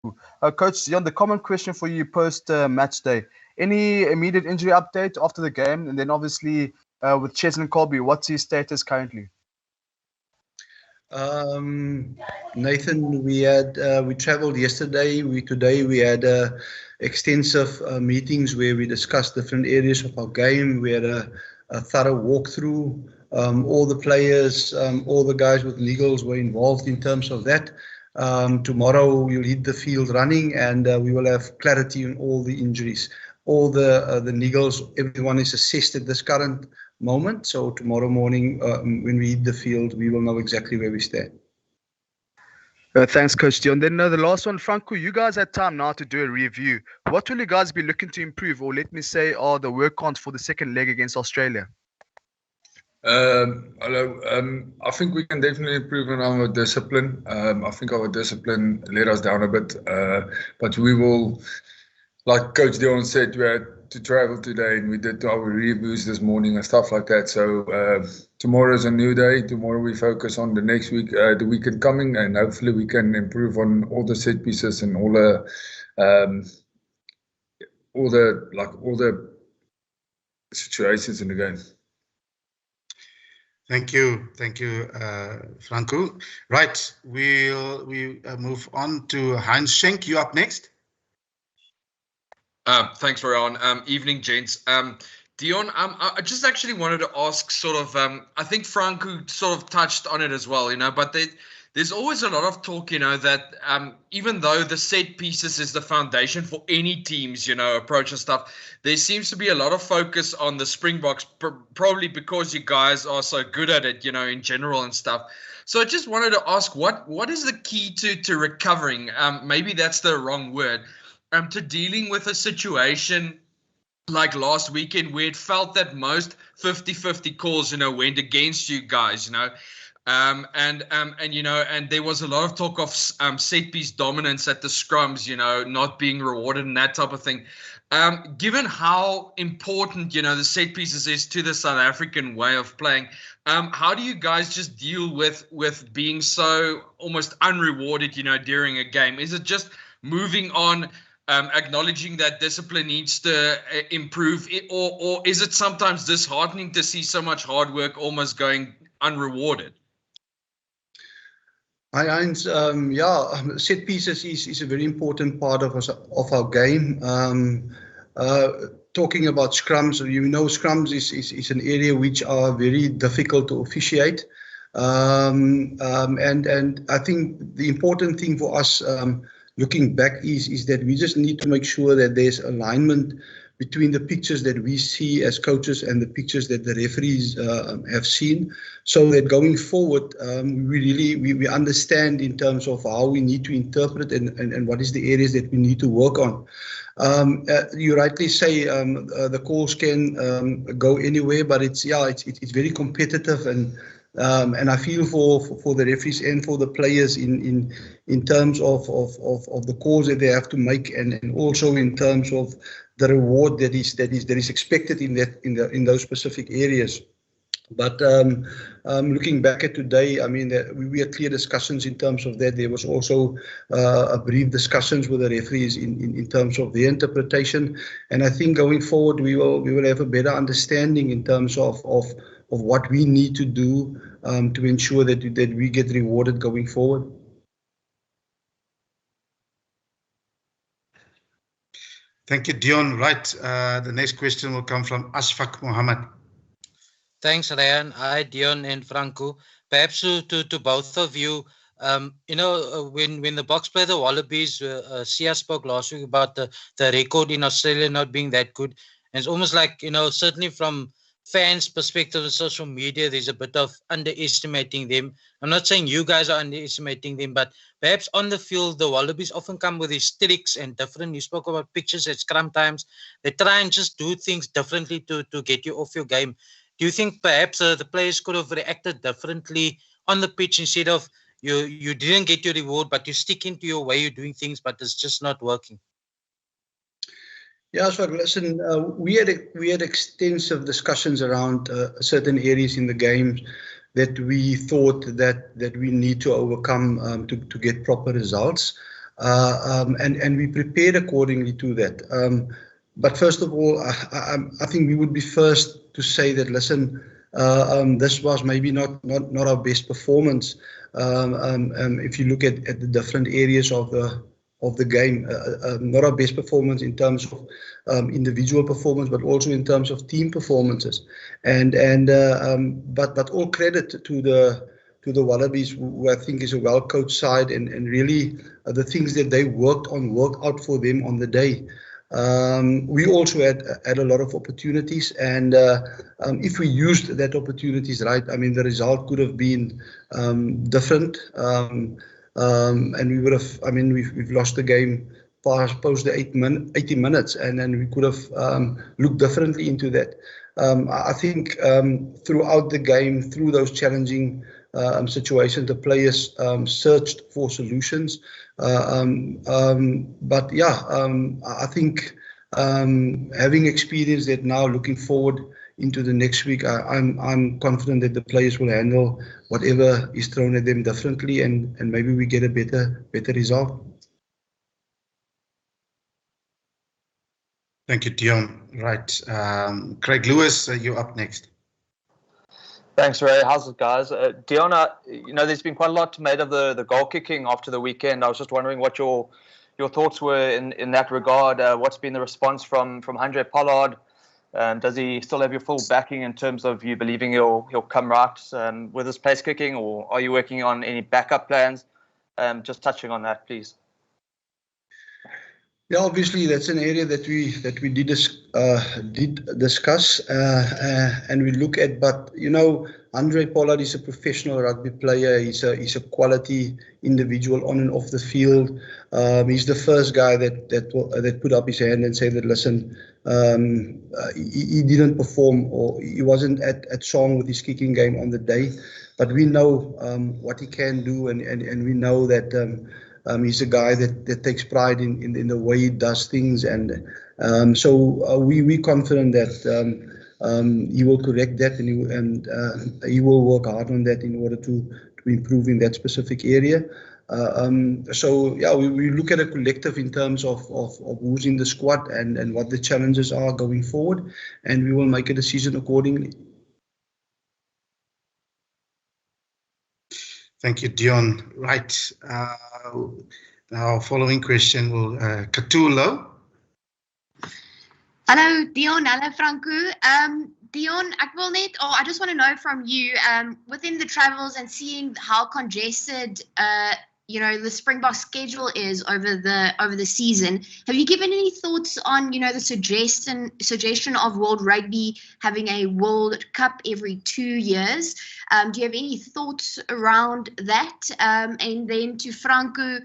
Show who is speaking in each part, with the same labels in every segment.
Speaker 1: Coach Deon, the common question for you post-match day. Any immediate injury update after the game? And then obviously with Cheslin Colby, what's his status currently?
Speaker 2: Nathan, we traveled yesterday. Today we had extensive meetings where we discussed different areas of our game. We had a thorough walkthrough. All the players, all the guys with legals were involved in terms of that. Tomorrow we'll hit the field running, and we will have clarity on all the injuries. All the niggles, everyone is assessed at this current moment. So tomorrow morning, when we hit the field, we will know exactly where we stand.
Speaker 1: Thanks, Coach Deon. Then the last one, Franco, you guys had time now to do a review. What will you guys be looking to improve, or let me say, are the work counts for the second leg against Australia?
Speaker 3: Hello. I think we can definitely improve on our discipline. I think our discipline let us down a bit, but we will, like Coach Deon said, we had to travel today and we did our reviews this morning and stuff like that. So tomorrow is a new day. Tomorrow we focus on the next week, the weekend coming, and hopefully we can improve on all the set pieces and all the situations in the game.
Speaker 4: Thank you, Franco. Right, we move on to Heinz Schenk. You up next?
Speaker 5: Thanks, Rowan. Evening, gents. Deon, I just actually wanted to ask sort of, I think Franco sort of touched on it as well, but there's always a lot of talk, that even though the set pieces is the foundation for any team's, approach and stuff, there seems to be a lot of focus on the Springboks, probably because you guys are so good at it, in general and stuff. So I just wanted to ask, what is the key to recovering? Maybe that's the wrong word. To dealing with a situation like last weekend where it felt that most 50-50 calls, went against you guys, and there was a lot of talk of set piece dominance at the scrums, not being rewarded and that type of thing. Given how important, the set pieces is to the South African way of playing, how do you guys just deal with being so almost unrewarded, during a game? Is it just moving on, acknowledging that discipline needs to improve, or is it sometimes disheartening to see so much hard work almost going unrewarded?
Speaker 2: Hi, Heinz. Set pieces is a very important part of our game. Talking about scrums, scrums is an area which are very difficult to officiate. And I think the important thing for us looking back is that we just need to make sure that there's alignment between the pictures that we see as coaches and the pictures that the referees have seen, so that going forward we understand in terms of how we need to interpret and what is the areas that we need to work on. You rightly say the calls can go anywhere, but it's very competitive, and I feel for the referees and for the players in terms of the calls that they have to make, and also in terms of the reward that is expected in those specific areas. But looking back at today, I mean, we had clear discussions in terms of that. There was also a brief discussions with the referees in terms of their interpretation, and I think going forward we will have a better understanding in terms of what we need to do to ensure that we get rewarded going forward.
Speaker 4: Thank you, Deon. Right, the next question will come from Ashfaq Mohammed.
Speaker 6: Thanks, Ryan. Hi, Deon and Franco. Perhaps to both of you, when the Boks play the Wallabies, Sia spoke last week about the record in Australia not being that good. And it's almost like, certainly from fans' perspective on social media, there's a bit of underestimating them. I'm not saying you guys are underestimating them, but perhaps on the field, the Wallabies often come with hysterics and different. You spoke about pictures at scrum times. They try and just do things differently to get you off your game. Do you think perhaps the players could have reacted differently on the pitch instead of you didn't get your reward, but you stick into your way of doing things, but it's just not working?
Speaker 2: Yeah, so listen, we had extensive discussions around certain areas in the game that we thought that we need to overcome to get proper results. and we prepared accordingly to that. But first of all, I think we would be first to say that, listen, this was maybe not our best performance. If you look at the different areas of the game, not our best performance in terms of individual performance, but also in terms of team performances. But all credit to the Wallabies, who I think is a well-coached side, and really the things that they worked out for them on the day. We also had a lot of opportunities, and if we used that opportunities right, I mean, the result could have been different, and we would have, I mean, we've lost the game post the 80 minutes, and then we could have looked differently into that. I think throughout the game, through those challenging situations, the players searched for solutions. But yeah, I think having experienced that now, looking forward into the next week, I'm confident that the players will handle whatever is thrown at them differently, and maybe we get a better result.
Speaker 4: Thank you, Deon. Right, Craig Lewis, you're up next.
Speaker 7: Thanks, Ray. How's it, guys? Deon, there's been quite a lot made of the goal kicking after the weekend. I was just wondering what your thoughts were in that regard. What's been the response from Andre Pollard? Does he still have your full backing in terms of you believing he'll come right with his place kicking, or are you working on any backup plans? Just touching on that, please.
Speaker 2: Yeah, obviously that's an area that we did discuss and we look at. But Andre Pollard is a professional rugby player. He's a quality individual on and off the field. He's the first guy that put up his hand and said that, listen, he didn't perform, or he wasn't at song with his kicking game on the day. But we know what he can do, and we know that. He's a guy that takes pride in the way he does things, and so we're confident that he will correct that, and he will work hard on that in order to improve in that specific area. So yeah, we look at a collective in terms of who's in the squad and what the challenges are going forward, and we will make a decision accordingly.
Speaker 4: Thank you, Deon. Right. Now, following question will Katulo.
Speaker 8: Hello, Deon. Hello, Franco. Deon, I just want to know from you, within the travels and seeing how congested the Springbok schedule is over the season, have you given any thoughts on the suggestion of World Rugby having a World Cup every 2 years? Do you have any thoughts around that? And then to Franco,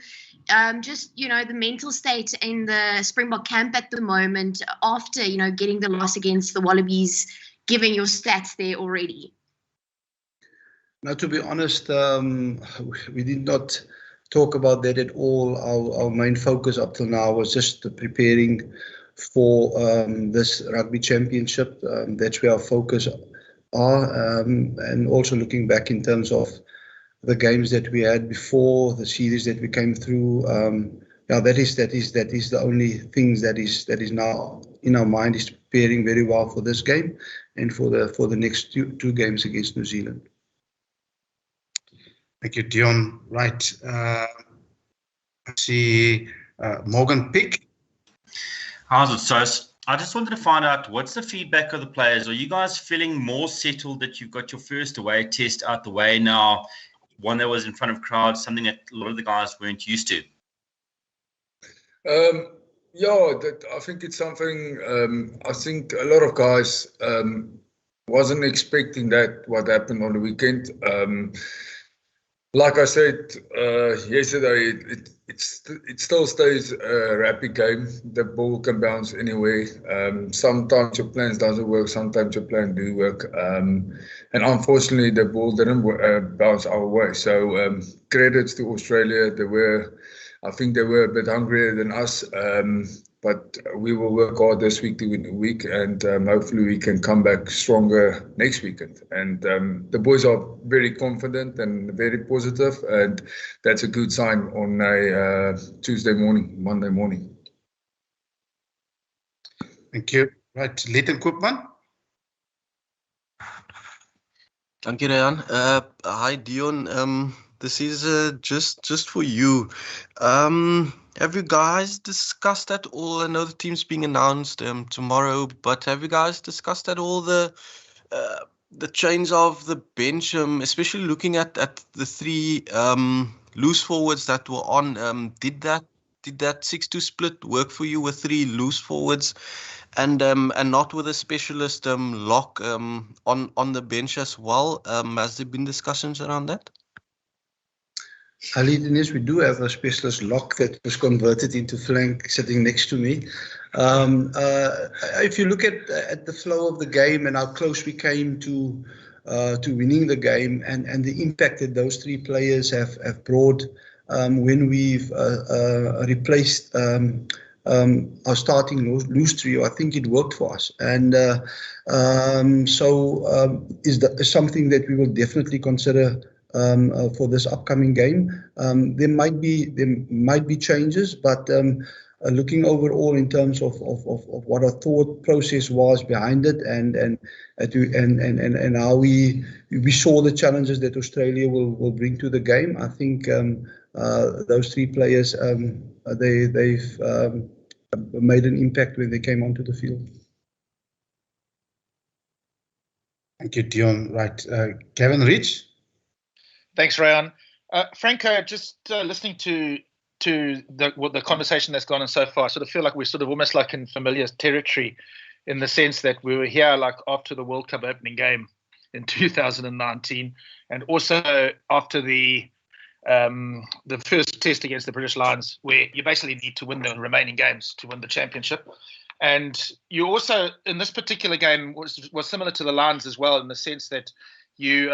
Speaker 8: just the mental state in the Springbok camp at the moment after getting the loss against the Wallabies, given your stats there already.
Speaker 2: Now, to be honest, we did not talk about that at all. Our main focus up till now was just preparing for this rugby championship. That's where our focus are, and also looking back in terms of the games that we had before, the series that we came through. That is the only things that is now in our mind, is preparing very well for this game and for the next two games against New Zealand.
Speaker 4: Thank you, Deon. Right. I see Morgan Pick.
Speaker 9: How's it, Sos? I just wanted to find out, what's the feedback of the players? Are you guys feeling more settled that you've got your first away test out the way now? One that was in front of crowds, something that a lot of the guys weren't used to.
Speaker 3: I think it's something. I think a lot of guys wasn't expecting that what happened on the weekend. Like I said yesterday, it still stays a rapid game. The ball can bounce anyway. Sometimes your plans doesn't work. Sometimes your plan do work. And unfortunately, the ball didn't bounce our way. So credits to Australia. I think they were a bit hungrier than us. but we will work hard this week to win the week, and hopefully we can come back stronger next weekend. And the boys are very confident and very positive, and that's a good sign on a Monday morning.
Speaker 4: Thank you. Right, Leighton Koopman.
Speaker 10: Thank you, Ryan. Hi, Deon. This is just for you. Have you guys discussed at all? I know the team's being announced tomorrow, but have you guys discussed at all the change of the bench, especially looking at the three loose forwards that were on? Did that 6-2 split work for you with three loose forwards? And not with a specialist lock on the bench as well. Has there been discussions around that?
Speaker 2: Ali, Dennis, we do have a specialist lock that was converted into flank sitting next to me. If you look at the flow of the game and how close we came to winning the game and the impact that those three players have brought when we've replaced our starting loose trio, I think it worked for us, and is something that we will definitely consider for this upcoming game. There might be changes, but looking overall in terms of what our thought process was behind it, and how we saw the challenges that Australia will bring to the game, I think those three players they've made an impact when they came onto the field.
Speaker 4: Thank you, Deon. Right, Kevin Rich.
Speaker 11: Thanks, Ryan. Franco, just listening to the conversation that's gone on so far, I sort of feel like we're sort of almost like in familiar territory, in the sense that we were here like after the World Cup opening game in 2019, and also after the first test against the British Lions, where you basically need to win the remaining games to win the championship. And you also, in this particular game, was similar to the Lions as well, in the sense that you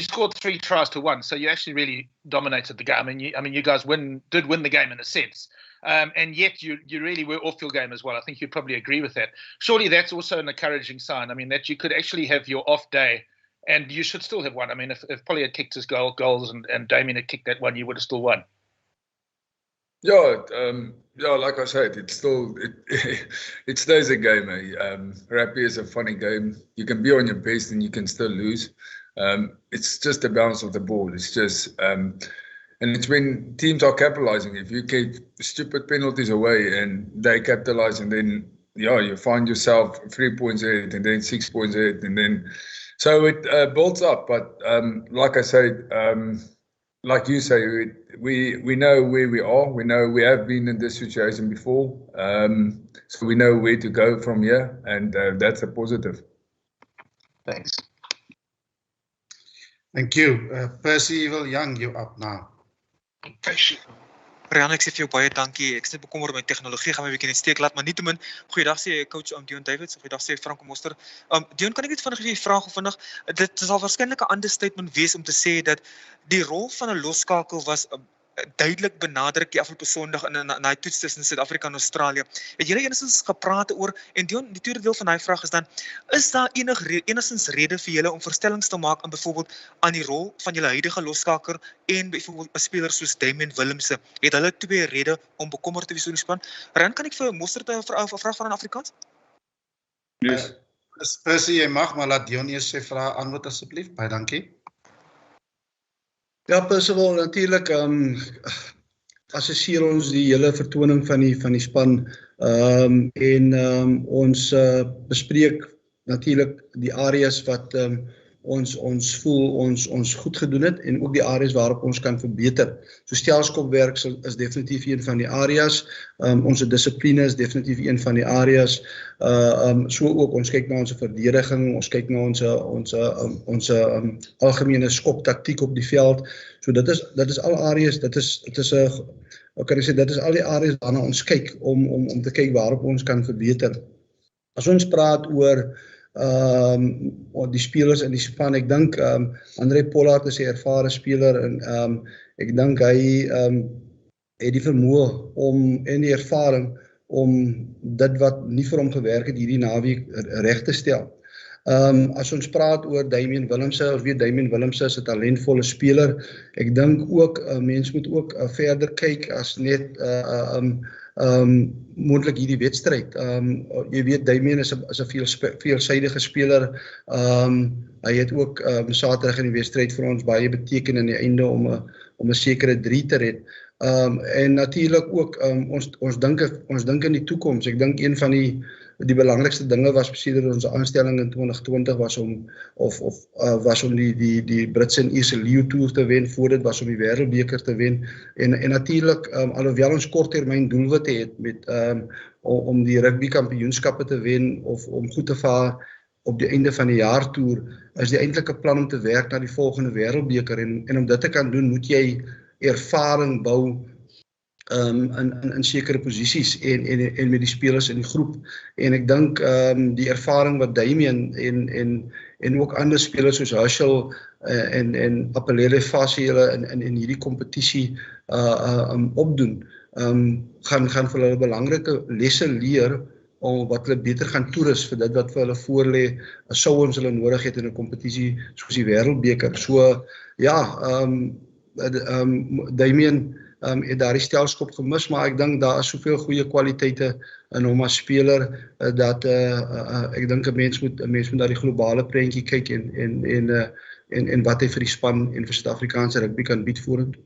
Speaker 11: scored 3 tries to 1, so you actually really dominated the game. You guys did win the game in a sense, and yet you really were off your game as well. I think you'd probably agree with that. Surely that's also an encouraging sign. I mean, that you could actually have your off day, and you should still have won. I mean, if Polly had kicked his goals and Damien had kicked that one, you would have still won.
Speaker 3: Yeah, like I said, it stays a game. Rugby is a funny game. You can be on your best and you can still lose. It's just the bounce of the ball. It's just, and it's when teams are capitalizing. If you get stupid penalties away and they capitalize, and then you find yourself 3 points ahead, and then 6 points ahead, and then so it builds up. But like I said, like you say, we know where we are. We know we have been in this situation before, so we know where to go from here, and that's a positive.
Speaker 11: Thanks.
Speaker 4: Thank you. Percival Young, you're up now.
Speaker 12: Rian, ek sê vir jou baie dankie. Ek is net bekommer met tegnologie, gaan my 'n bietjie in die steek laat, maar nietemin, goeiedag sê coach Deon Davids, goeiedag sê Franco Mostert. Deon, kan ek net vinnig vir jou vra vinnig? Dit sal waarskynlik 'n understatement wees om te sê dat die rol van 'n losskakel was duidelik benadruk die afgelope Sondag in daai toets tussen Suid-Afrika en Australië. Het julle enigstens gepraat oor, en Deon, die tweede deel van daai vraag is dan, is daar enigstens rede vir julle om verstellings te maak aan byvoorbeeld aan die rol van julle huidige losskaker en byvoorbeeld 'n speler soos Damien Willemse? Het hulle twee rede om bekommerd te wees oor die span? Ryan, kan ek vir Mostert 'n vraag vra in Afrikaans?
Speaker 3: Yes.
Speaker 4: Percy, jy mag, maar laat Deon eers sy vraag antwoord asseblief. Baie dankie.
Speaker 2: Ja, Percival, natuurlijk assesseer ons die hele vertoning van die span en ons bespreek natuurlijk die areas wat ons voel ons goed gedoen het en ook die areas waarop ons kan verbeter. So stelskopwerk is definitief een van die areas, onze dissipline is definitief een van die areas, so ook ons kyk na onze verdediging, ons kyk na onze algemene skoptaktiek op die veld. So dit is al areas, dit is al die areas waarna ons kyk om te kyk waarop ons kan verbeter. As ons praat oor die spelers in die span, ek dink André Pollard is 'n ervare speler en ek dink hy het die vermoë en die ervaring om dit wat nie vir hom gewerk het hierdie naweek reg te stel. As ons praat oor Damian Willemse, ons weet Damian Willemse is 'n talentvolle speler. Ek dink ook mense moet ook verder kyk as net moontlik hierdie wedstryd. Jy weet Damian is 'n veelsidige speler. Hy het ook Saterdag in die wedstryd vir ons baie beteken aan die einde om 'n sekere 3 te red. En natuurlik ook ons dink in die toekoms. Ek dink een van die belangrikste dinge was sedert ons aanstelling in 2020 was om die Britse en Ierse Leeu Tour te wen, voor dit was om die Wêreldbeker te wen en natuurlik alhoewel ons korttermyn doelwitte het met om die rugby kampioenskappe te wen of om goed te vaar op die einde van die jaar toer, is die eintlike plan om te werk na die volgende Wêreldbeker en om dit te kan doen moet jy ervaring bou in sekere posisies en met die spelers in die groep. En ek dink die ervaring wat Damian en ook ander spelers soos Herschel en Apelele Fassie in hierdie kompetisie opdoen, gaan vir hulle belangrike lesse leer om wat hulle beter gaan toerus vir dit wat vir hulle voorlê, sou ons hulle nodig het in 'n kompetisie soos die Wêreldbeker. So ja, Damian het daardie stelskop gemis, maar ek dink daar is soveel goeie kwaliteite in hom as speler dat ek dink 'n mens moet na die globale prentjie kyk en wat hy vir die span en vir Suid-Afrikaanse rugby kan bied vorentoe.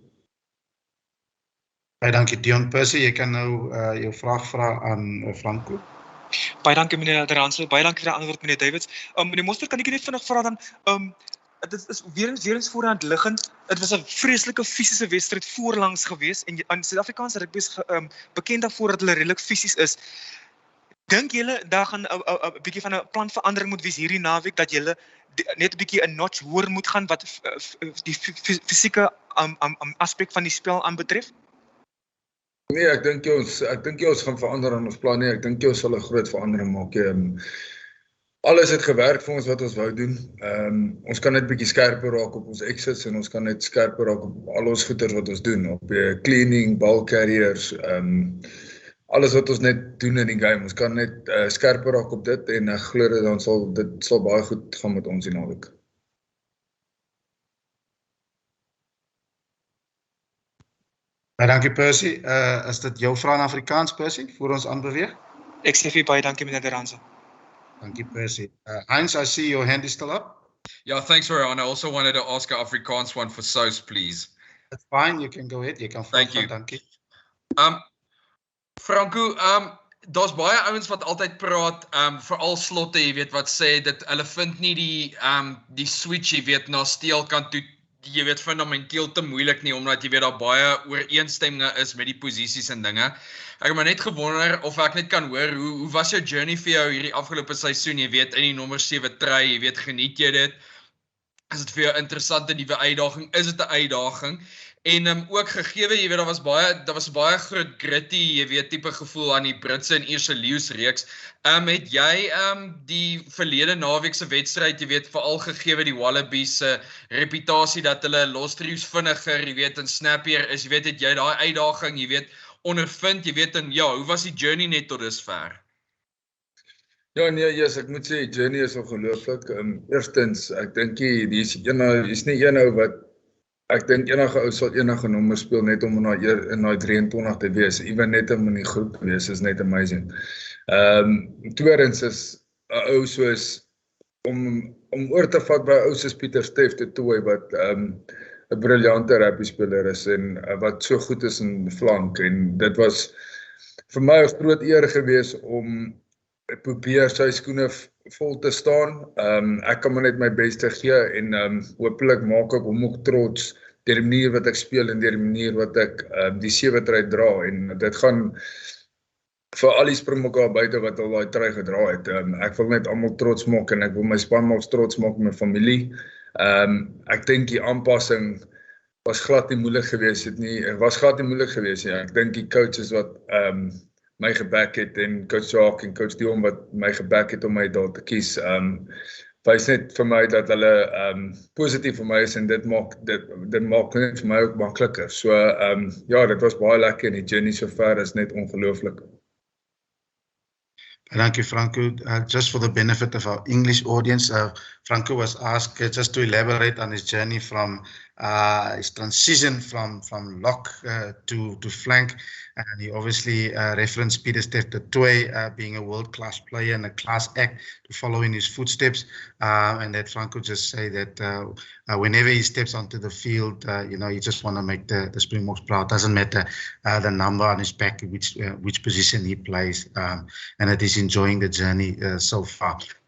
Speaker 4: Baie dankie Deon. Percy, jy kan nou jou vraag vra aan Franco.
Speaker 12: Baie dankie meneer Deranse, baie dankie vir die antwoord meneer Davids. Meneer Mostert, kan ek net vinnig vra dan, dit is weer eens voorhand liggend. Dit was 'n vreeslike fisiese wedstryd voorlangs gewees en Suid-Afrikaanse rugby is bekend daarvoor dat hulle redelik fisies is. Dink julle daar gaan 'n bietjie van 'n planverandering moet wees hierdie naweek dat julle net 'n bietjie 'n notch hoër moet gaan wat die fisieke aspek van die spel aanbetref?
Speaker 3: Nee, ek dink ons gaan verander aan ons plan nie. Ek dink ons sal 'n groot verandering maak. Alles het gewerk vir ons wat ons wou doen. Ons kan net bietjie skerper raak op ons exits en ons kan net skerper raak op al ons goeders wat ons doen, op cleaning, ball carriers, alles wat ons net doen in die game. Ons kan net skerper raak op dit en ek glo dat dit sal baie goed gaan met ons die naweek.
Speaker 4: Dankie Percy. Is dit jou vraag in Afrikaans Percy, voor ons aanbeweeg?
Speaker 12: Ek sê vir baie dankie meneer Deranse.
Speaker 4: Dankie Percy. Heinz, I see your hand is still up.
Speaker 5: Yeah, thanks Ryan. I also wanted to ask an Afrikaans one for Sous, please.
Speaker 4: That's fine, you can go ahead. Jy kan
Speaker 5: Thank you.
Speaker 4: Dankie.
Speaker 5: Franco, daar's baie ouens wat altyd praat, veral slotte, jy weet wat sê dat hulle vind nie die switch, jy weet, na steelkant toe, jy weet, fundamenteel te moeilik nie, omdat jy weet daar baie ooreenstemming is met die posisies en dinge. Ek het maar net gewonder of ek net kan hoor, hoe was jou journey vir jou hierdie afgelope seisoen, jy weet, in die nommer 7 try, jy weet, geniet jy dit? Is dit vir jou 'n interessante nuwe uitdaging? Is dit 'n uitdaging? En ook gegeewe, jy weet, daar was baie groot gritty, jy weet, tipe gevoel aan die Britse en Ierse Leeu's reeks. Het jy die verlede naweek se wedstryd, jy weet, veral gegeewe die Wallabies se reputasie dat hulle lostrews vinniger, jy weet, en snappier is, jy weet, het jy daai uitdaging, jy weet, ondervind, jy weet, en ja, hoe was die journey net tot dusver?
Speaker 3: Ja, nee, yes, ek moet sê, die journey is ongelooflik. Eerstens, ek dink is nie een ou wat ek dink enige ou sal enige nommer speel net om in daai 23 te wees, ewen net om in die groep te wees, is net amazing. Tweedens is 'n ou soos om oor te vat by 'n ou soos Pieter Steff te tooi wat 'n briljante rugby speler is en wat so goed is in flank, en dit was vir my 'n groot eer gewees om probeer sy skoene vol te staan. Ek kan maar net my beste gee en hopelik maak ek hom ook trots deur die manier wat ek speel en deur die manier wat ek die 7 try dra, en dit gaan vir al die Springbokke buite wat al daai try gedra het. Ek wil net almal trots maak en ek wil my spanmaats trots maak met my familie. Ek dink die aanpassing was glad nie moeilik gewees het nie. Ek dink die coaches wat my geback het en coach Jacques en coach Deon wat my geback het om my daar te kies. Wys net vir my dat hulle positief vir my is en dit maak net vir my ook makliker. So ja, dit was baie lekker en die journey so ver is net ongelooflik.
Speaker 4: Thank you, Franco. Just for the benefit of our English audience, Franco was asked just to elaborate on his journey from his transition from lock to flank. And he obviously referenced Peter Steph de Toey being a world-class player and a class act to follow in his footsteps. And that Franco just say that whenever he steps onto the field, you just want to make the Springboks proud. Doesn't matter the number on his back, which position he plays, and that he's enjoying the journey so far.